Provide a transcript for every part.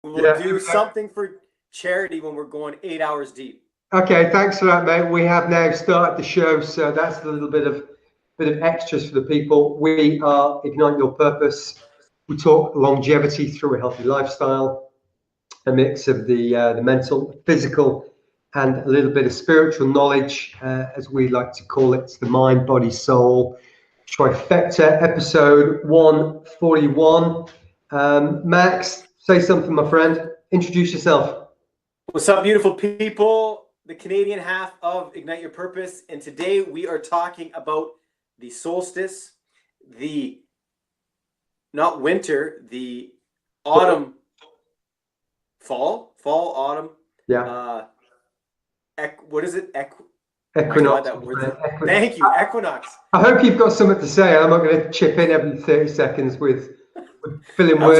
We'll do something for charity when we're going 8 hours deep. Okay, thanks for that, mate. We have now started the show, so that's a little bit of extras for the people. We are Ignite Your Purpose. We talk longevity through a healthy lifestyle, a mix of the mental, physical, and a little bit of spiritual knowledge, as we like to call it. It's the mind, body, soul trifecta, episode 141. Max, say something, my friend. Introduce yourself. What's up, beautiful people? The Canadian half of Ignite Your Purpose, and today we are talking about the solstice, the not winter, the autumn, fall, autumn. Yeah. What is it? Equinox. That word. Thank you, equinox. I hope you've got something to say. I'm not going to chip in every 30 seconds with filling words.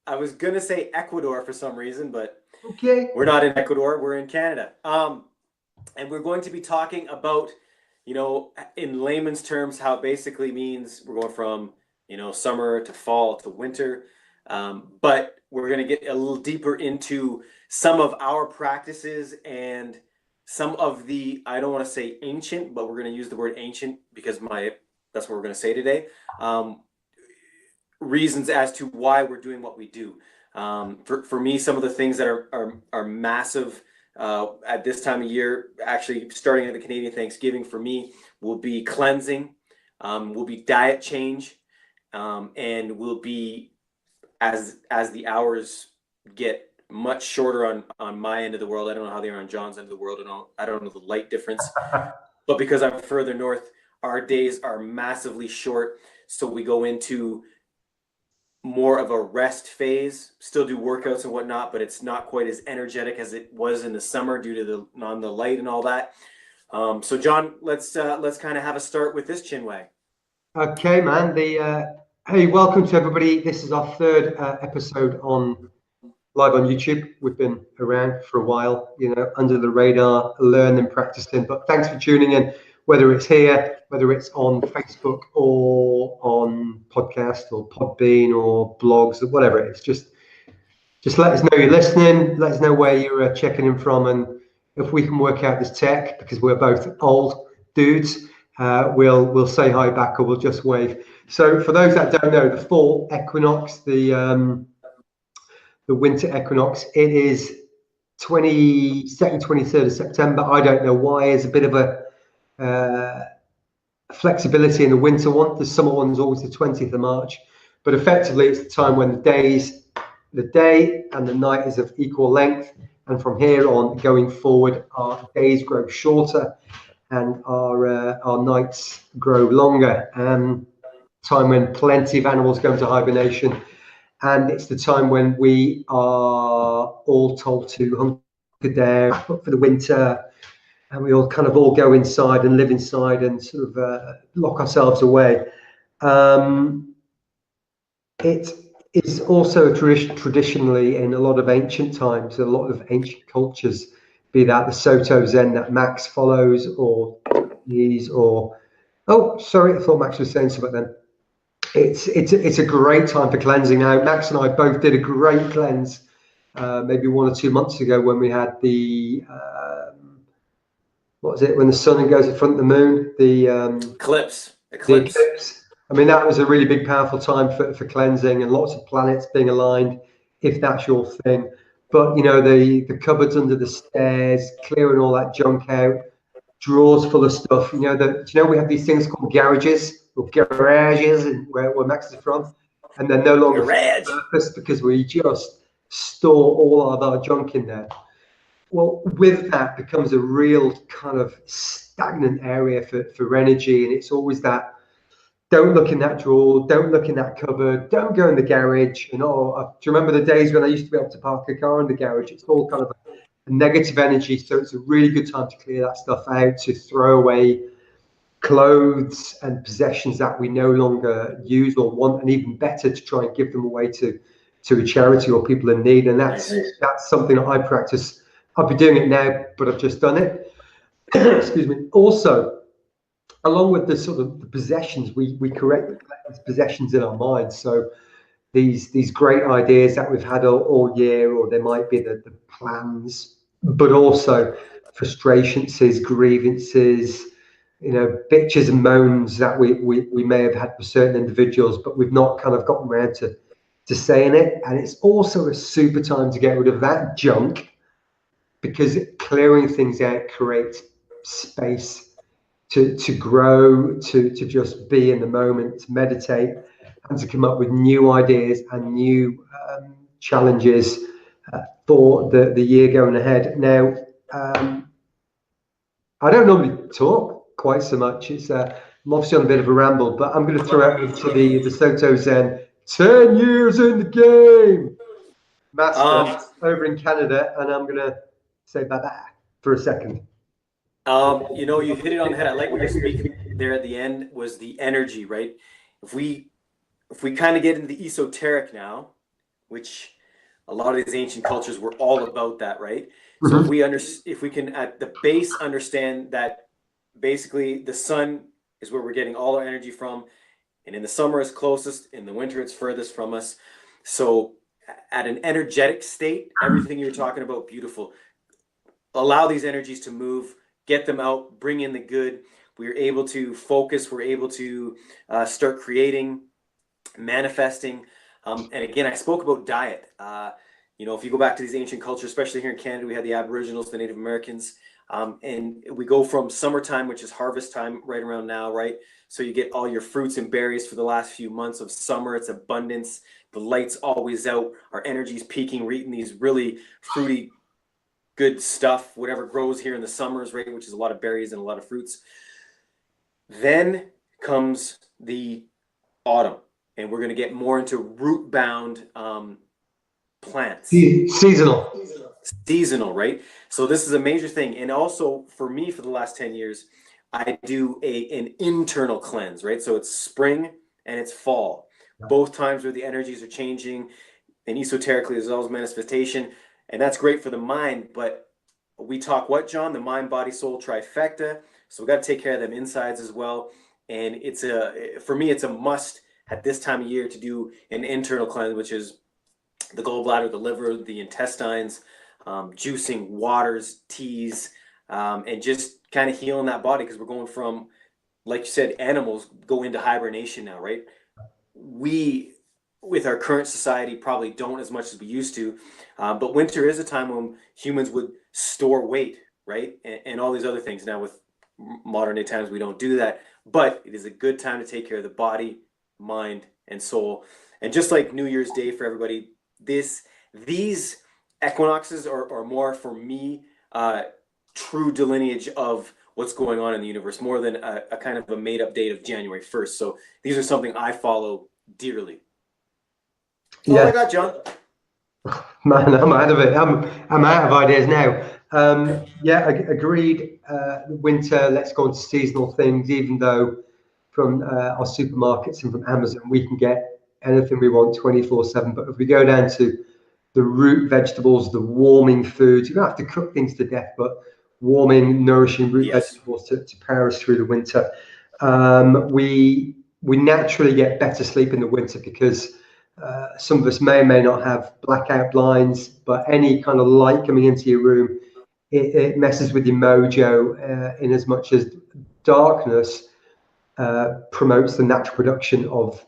I was gonna say Ecuador for some reason, but okay, we're not in Ecuador. We're in Canada. And we're going to be talking about, in layman's terms, how it basically means we're going from, summer to fall to winter. But we're going to get a little deeper into some of our practices and some of the, I don't want to say ancient, but we're going to use the word ancient because that's what we're going to say today. Reasons as to why we're doing what we do. For me, some of the things that are massive at this time of year, actually starting at the Canadian Thanksgiving for me, will be cleansing, will be diet change, and will be as the hours get much shorter on my end of the world. I don't know how they are on John's end of the world, and I don't know the light difference, but because I'm further north, our days are massively short. So we go into more of a rest phase, still do workouts and whatnot, but it's not quite as energetic as it was in the summer due to the light and all that. So John, let's kind of have a start with this chinwag. Okay, man. Hey, welcome to everybody. This is our third episode live on YouTube. We've been around for a while, under the radar, learning, practicing. But thanks for tuning in, whether it's here, whether it's on Facebook or on podcast or Podbean or blogs or whatever it is. Just let us know you're listening. Let us know where you're checking in from, and if we can work out this tech, because we're both old dudes, we'll say hi back or we'll just wave. So for those that don't know, the fall equinox, the winter equinox, it is 22nd, 23rd of September. I don't know why. There's a bit of a flexibility in the winter one. The summer one's always the 20th of March, but effectively it's the time when the day and the night is of equal length, and from here on going forward, our days grow shorter and our nights grow longer. Time when plenty of animals go into hibernation, and it's the time when we are all told to hunker down for the winter, and we all go inside and live inside and sort of lock ourselves away. It is also traditionally in a lot of ancient times, a lot of ancient cultures, be that the Soto Zen that Max follows, or these, or I thought Max was saying something then. It's a great time for cleansing. Now, Max and I both did a great cleanse maybe 1 or 2 months ago when we had the what was it, when the sun goes in front of the moon, the eclipse. I mean, that was a really big, powerful time for cleansing, and lots of planets being aligned, if that's your thing. But the cupboards under the stairs, clearing all that junk out, drawers full of stuff. We have these things called garages, and where Max is from, and they're no longer purpose because we just store all of our junk in there. Well, with that becomes a real kind of stagnant area for energy, and it's always that, don't look in that drawer, don't look in that cupboard, don't go in the garage. Do you remember the days when I used to be able to park a car in the garage? It's all kind of a negative energy, so it's a really good time to clear that stuff out, to throw away clothes and possessions that we no longer use or want, and even better, to try and give them away to a charity or people in need. And that's something that I practice. I'll be doing it now, but I've just done it. Excuse me. Also, along with the sort of the possessions, we correct the possessions in our minds. So these great ideas that we've had all year, or there might be the plans, but also frustrations, grievances, bitches and moans that we may have had for certain individuals, but we've not kind of gotten around to saying it. And it's also a super time to get rid of that junk, because clearing things out creates space to grow, to just be in the moment, to meditate, and to come up with new ideas and new challenges for the year going ahead. Now, I don't normally talk quite so much. I'm obviously on a bit of a ramble, but I'm going to throw out to the Soto Zen 10 years in the game master over in Canada, and I'm going to say bye-bye for a second. You hit it on the head. I like what you're speaking there at the end, was the energy, right? If we kind of get into the esoteric now, which a lot of these ancient cultures were all about that, right? So if we can at the base understand that basically the sun is where we're getting all our energy from, and in the summer it's closest, in the winter it's furthest from us. So at an energetic state, everything you're talking about, beautiful. Allow these energies to move, get them out, bring in the good. We're able to focus, we're able to start creating, manifesting. And again, I spoke about diet. If you go back to these ancient cultures, especially here in Canada, we had the Aboriginals, the Native Americans, and we go from summertime, which is harvest time right around now, right? So you get all your fruits and berries for the last few months of summer. It's abundance. The light's always out. Our energy's peaking. We're eating these really fruity, good stuff, whatever grows here in the summers, right? Which is a lot of berries and a lot of fruits. Then comes the autumn, and we're going to get more into root-bound plants. Seasonal, right? So this is a major thing. And also for me, for the last 10 years, I do an internal cleanse, right? So it's spring and it's fall, both times where the energies are changing, and esoterically there's always manifestation, and that's great for the mind. But we talk what, John? The mind, body, soul trifecta. So we got to take care of them insides as well. And for me, it's a must at this time of year to do an internal cleanse, which is the gallbladder, the liver, the intestines, juicing, waters, teas, and just kind of healing that body, because we're going from, like you said, animals go into hibernation now, right? We, with our current society, probably don't as much as we used to, but winter is a time when humans would store weight, right? And all these other things. Now with modern day times, we don't do that, but it is a good time to take care of the body, mind, and soul. And just like New Year's Day for everybody, these equinoxes are more, for me, true delineage of what's going on in the universe, more than a kind of a made-up date of January 1st. So these are something I follow dearly. That's all I got, John. Man, I'm out of it. I'm out of ideas now. Agreed. Winter, let's go on to seasonal things, even though from our supermarkets and from Amazon, we can get anything we want 24/7. But if we go down to the root vegetables, the warming foods, you don't have to cook things to death, but warming, nourishing root vegetables to power us through the winter. We naturally get better sleep in the winter, because some of us may or may not have blackout blinds, but any kind of light coming into your room, it messes with your mojo, in as much as darkness promotes the natural production of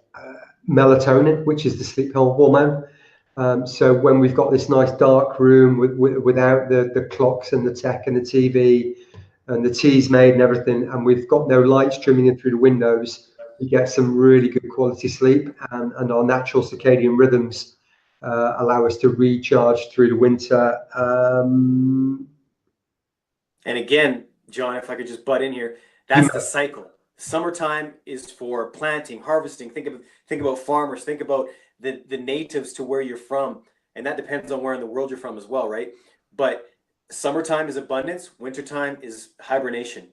melatonin, which is the sleep hormone. So when we've got this nice dark room without the clocks and the tech and the TV and the tea's made and everything, and we've got no light streaming in through the windows, we get some really good quality sleep, and our natural circadian rhythms allow us to recharge through the winter. And again, John, if I could just butt in here, that's the cycle. Summertime is for planting, harvesting. Think about farmers. Think about the natives to where you're from, and that depends on where in the world you're from as well, right? But summertime is abundance. Wintertime is hibernation.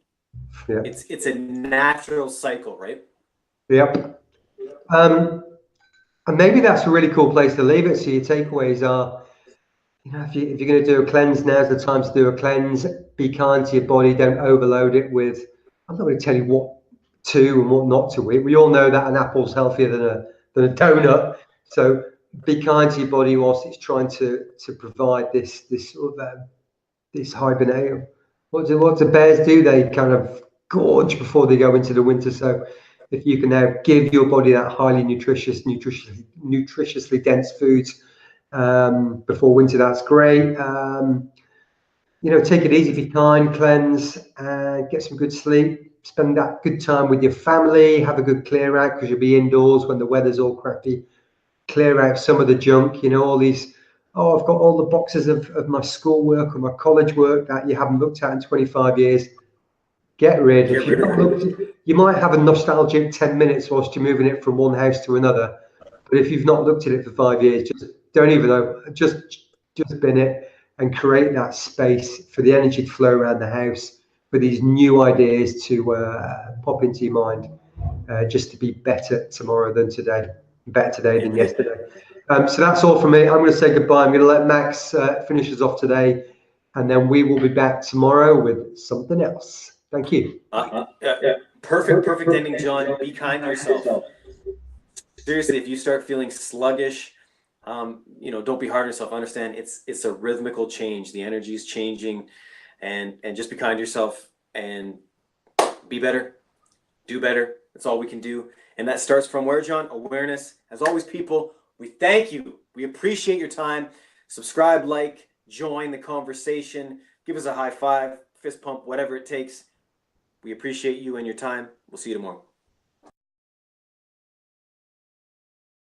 Yeah. It's a natural cycle, right? Yep. And maybe that's a really cool place to leave it. So your takeaways are, if you're going to do a cleanse, now's the time to do a cleanse. Be kind to your body. Don't overload it with, I'm not going to tell you what to and what not to eat. We all know that an apple's healthier than a donut. So be kind to your body whilst it's trying to provide this sort of this hibernate. What do bears do? They kind of gorge before they go into the winter. So if you can now give your body that highly nutritiously dense foods before winter, that's great. Take it easy, be kind, cleanse, get some good sleep, spend that good time with your family, have a good clear out because you'll be indoors when the weather's all crappy. Clear out some of the junk, all these, oh, I've got all the boxes of my schoolwork or my college work that you haven't looked at in 25 years. Get rid. If you've not looked, you might have a nostalgic 10 minutes whilst you're moving it from one house to another. But if you've not looked at it for 5 years, just don't even know, just bin it and create that space for the energy to flow around the house, for these new ideas to pop into your mind, just to be better tomorrow than today, better today than yesterday. So that's all from me. I'm going to say goodbye. I'm going to let Max finish us off today, and then we will be back tomorrow with something else. Thank you. Perfect ending, John. Be kind to yourself. Seriously, if you start feeling sluggish, don't be hard on yourself. Understand it's a rhythmical change. The energy is changing, and just be kind to yourself and be better, do better. That's all we can do. And that starts from where, John? Awareness. As always, people, we thank you. We appreciate your time. Subscribe, like, join the conversation. Give us a high five, fist pump, whatever it takes. We appreciate you and your time. We'll see you tomorrow.